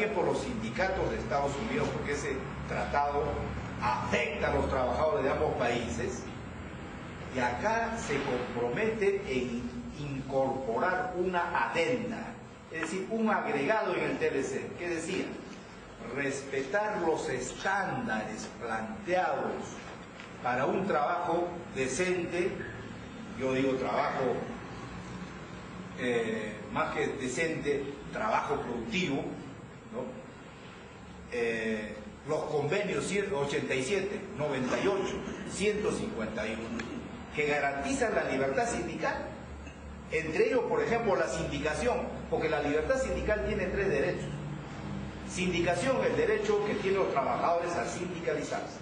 también por los sindicatos de Estados Unidos, porque ese tratado afecta a los trabajadores de ambos países, y acá se compromete en incorporar una adenda, es decir, un agregado en el TLC, que decía, respetar los estándares planteados para un trabajo decente, yo digo trabajo más que decente, trabajo productivo, ¿no? Los convenios 87, 98, 151, que garantizan la libertad sindical, entre ellos, por ejemplo, la sindicación, porque la libertad sindical tiene 3 derechos. Sindicación, el derecho que tienen los trabajadores a sindicalizarse.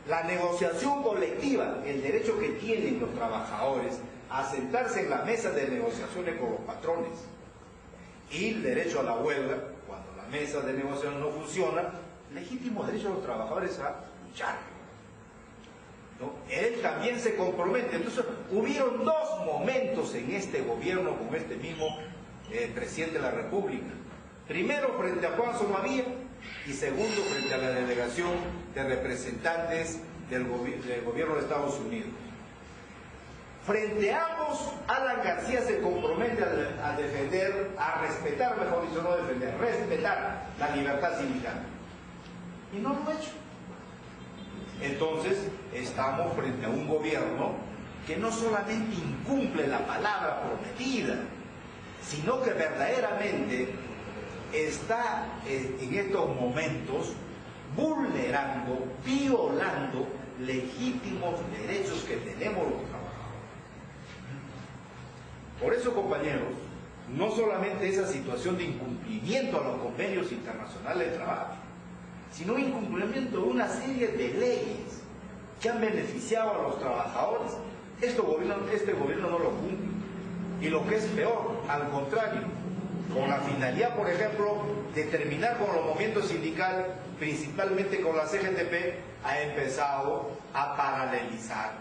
La negociación colectiva, el derecho que tienen los trabajadores a sentarse en la mesa de negociaciones con los patrones. Y el derecho a la huelga, cuando la mesa de negociación no funciona, legítimo derecho de los trabajadores a luchar, ¿no? Él también se compromete. Entonces, hubieron 2 momentos en este gobierno con este mismo presidente de la República. Primero, frente a Juan Somavía, y segundo, frente a la delegación de representantes del gobierno de Estados Unidos. Frente a ambos, Alan García se compromete a defender, a respetar, mejor dicho, no defender, respetar la libertad sindical. Y no lo ha hecho. Entonces, estamos frente a un gobierno que no solamente incumple la palabra prometida, sino que verdaderamente está en estos momentos vulnerando, violando legítimos derechos que tenemos los trabajadores. Por eso, compañeros, no solamente esa situación de incumplimiento a los convenios internacionales de trabajo, sino incumplimiento de una serie de leyes que han beneficiado a los trabajadores. Este gobierno no lo cumple. Y lo que es peor, al contrario, con la finalidad, por ejemplo, de terminar con los movimientos sindicales, principalmente con la CGTP, ha empezado a paralelizar,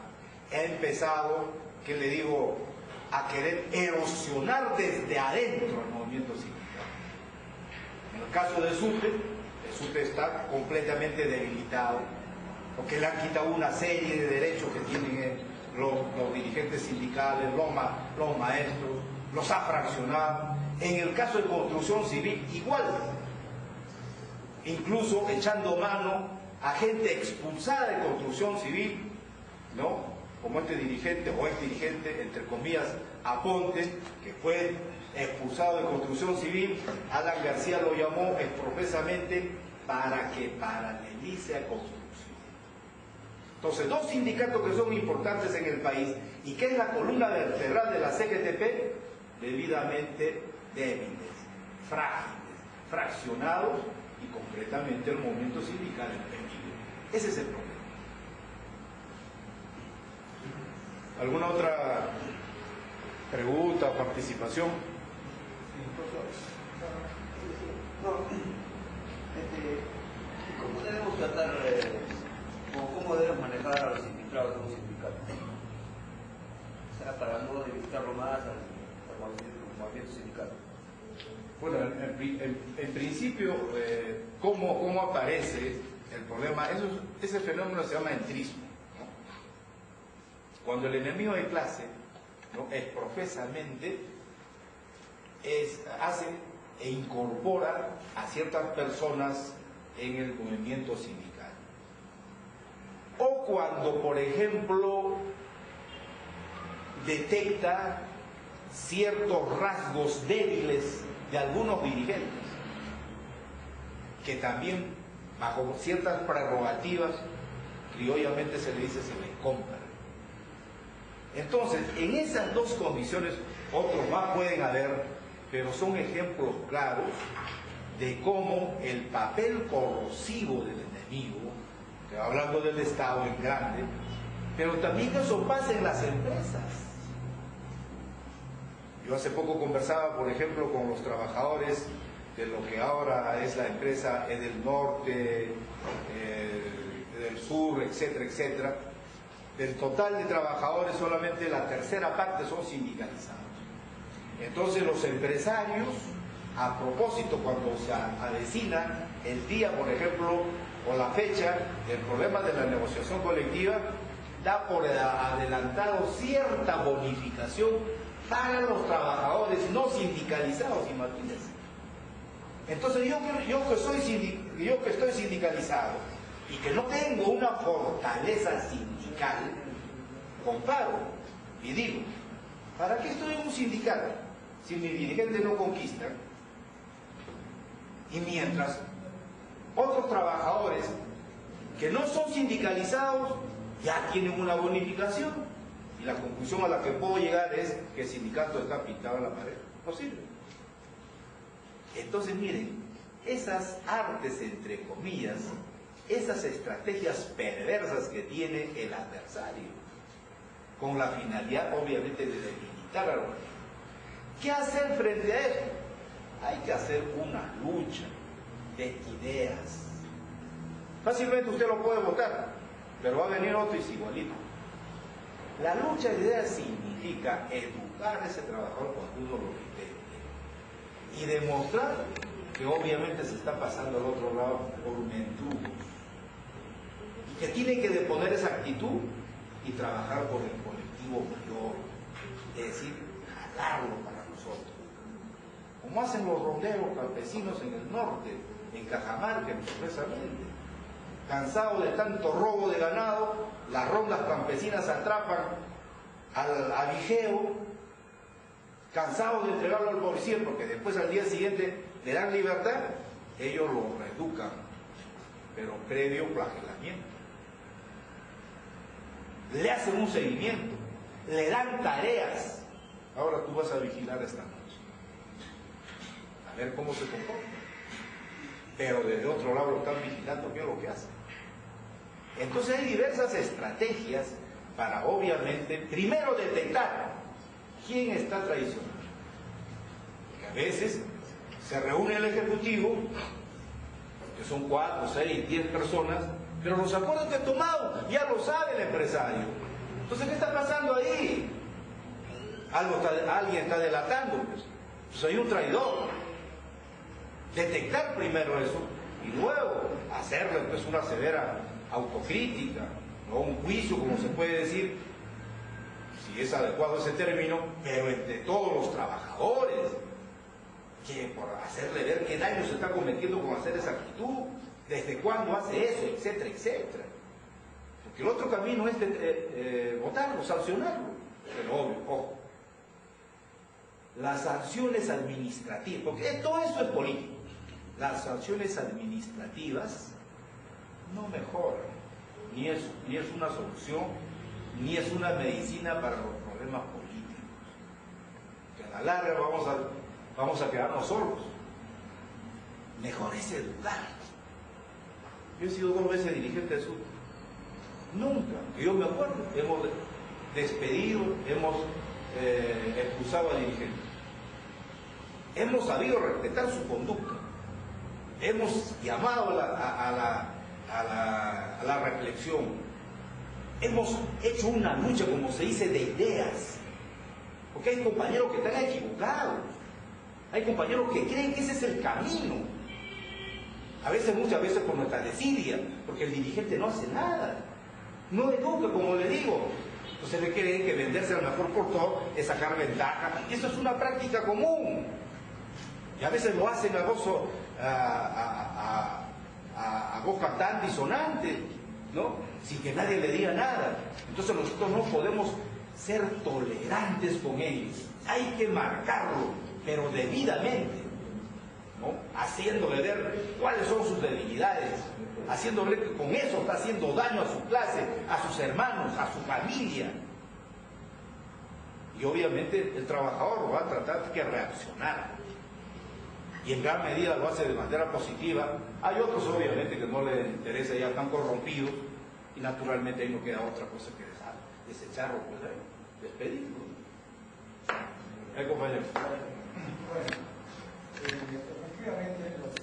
ha empezado, ¿qué le digo?, a querer erosionar desde adentro el movimiento sindical. En el caso de SUTE está completamente debilitado, porque le han quitado una serie de derechos que tienen los dirigentes sindicales, los maestros, los ha fraccionado. En el caso de construcción civil, igual, incluso echando mano a gente expulsada de construcción civil, ¿no?, como este dirigente o ex dirigente, entre comillas, Aponte, que fue expulsado de construcción civil. Alan García lo llamó exprofesamente para que paralelice a construcción. Entonces, 2 sindicatos que son importantes en el país y que es la columna vertebral de la CGTP, debidamente débiles, frágiles, fraccionados, y concretamente el movimiento sindical en peligro. Ese es el problema. ¿Alguna otra pregunta o participación? ¿Cómo debemos tratar o cómo debemos manejar a los infiltrados de un sindicato? O sea, para no debilitarlo más al movimiento sindical. Bueno, en principio, ¿cómo aparece el problema? Ese fenómeno se llama entrismo, ¿no? Cuando el enemigo de clase, ¿no?, exprofesamente hace e incorpora a ciertas personas en el movimiento sindical. O cuando, por ejemplo, detecta ciertos rasgos débiles de algunos dirigentes, que también, bajo ciertas prerrogativas, criollamente se le dice, se le compra. Entonces, en esas 2 condiciones, otros más pueden haber, pero son ejemplos claros de cómo el papel corrosivo del enemigo, que hablando del Estado en grande, pero también eso pasa en las empresas. Yo hace poco conversaba, por ejemplo, con los trabajadores de lo que ahora es la empresa del Norte, del Sur, etcétera, etcétera. Del total de trabajadores, solamente la tercera parte son sindicalizados. Entonces los empresarios A propósito, cuando se avecina el día, por ejemplo, o la fecha del problema de la negociación colectiva, da por adelantado cierta bonificación para los trabajadores no sindicalizados, imagínense. Entonces yo que estoy sindicalizado y que no tengo una fortaleza sindical, comparo y digo, ¿para qué estoy en un sindicato si mi dirigente no conquista? Y mientras otros trabajadores que no son sindicalizados ya tienen una bonificación, y la conclusión a la que puedo llegar es que el sindicato está pintado en la pared. No sirve. Entonces miren, esas artes entre comillas, esas estrategias perversas que tiene el adversario, con la finalidad obviamente de debilitar a los demás. ¿Qué hacer frente a esto? Hay que hacer una lucha de ideas. Fácilmente usted lo puede votar, pero va a venir otro y es igualito. La lucha de ideas significa educar a ese trabajador cuando uno lo entiende y demostrar que obviamente se está pasando al otro lado por mendrugos y que tiene que deponer esa actitud y trabajar por el colectivo mayor, es decir, jalarlo para nosotros, como hacen los ronderos campesinos en el norte, en Cajamarca expresamente. Cansado de tanto robo de ganado, las rondas campesinas atrapan al avijeo, cansados de entregarlo al policía porque después al día siguiente le dan libertad, ellos lo reeducan, pero previo flagelamiento. Le hacen un seguimiento, le dan tareas. Ahora tú vas a vigilar esta noche, a ver cómo se comporta. Pero desde otro lado lo están vigilando, qué es lo que hace. Entonces hay diversas estrategias para obviamente, primero detectar quién está traicionando. Porque a veces se reúne el ejecutivo, que son 4, 6, 10 personas, pero los acuerdos que ha tomado ya lo sabe el empresario. Entonces, ¿qué está pasando ahí? Alguien está delatando, pues hay un traidor. Detectar primero eso y luego hacerle pues una severa autocrítica, no un juicio, como se puede decir, si es adecuado ese término, pero entre todos los trabajadores, que por hacerle ver qué daño se está cometiendo con hacer esa actitud, desde cuándo hace eso, etcétera, etcétera. Porque el otro camino es votarlo, sancionarlo. Pero obvio, ojo, las sanciones administrativas, porque todo esto es político, las sanciones administrativas no mejoran, ni es una solución, ni es una medicina para los problemas políticos. Que a la larga vamos a quedarnos solos. Mejor es educar. Yo he sido 2 veces dirigente de SUT. Nunca, que yo me acuerdo, hemos despedido, hemos expulsado a dirigentes. Hemos sabido respetar su conducta. Hemos llamado a la reflexión. Hemos hecho una lucha, como se dice, de ideas. Porque hay compañeros que están equivocados. Hay compañeros que creen que ese es el camino. Muchas veces por nuestra desidia, porque el dirigente no hace nada. No educa, como le digo. Entonces le creen que venderse al mejor postor es sacar ventaja. Y eso es una práctica común. Y a veces lo hacen a voz cantante y sonante, ¿no? Sin que nadie le diga nada. Entonces nosotros no podemos ser tolerantes con ellos. Hay que marcarlo, pero debidamente, ¿no? Haciéndole ver cuáles son sus debilidades, haciéndole que con eso está haciendo daño a su clase, a sus hermanos, a su familia. Y obviamente el trabajador va a tratar de reaccionar. Y en gran medida lo hace de manera positiva. Hay otros obviamente que no les interesa, ya están corrompidos, y naturalmente ahí no queda otra cosa que desecharlo, pues, despedirlo. Compañero. Bueno, efectivamente los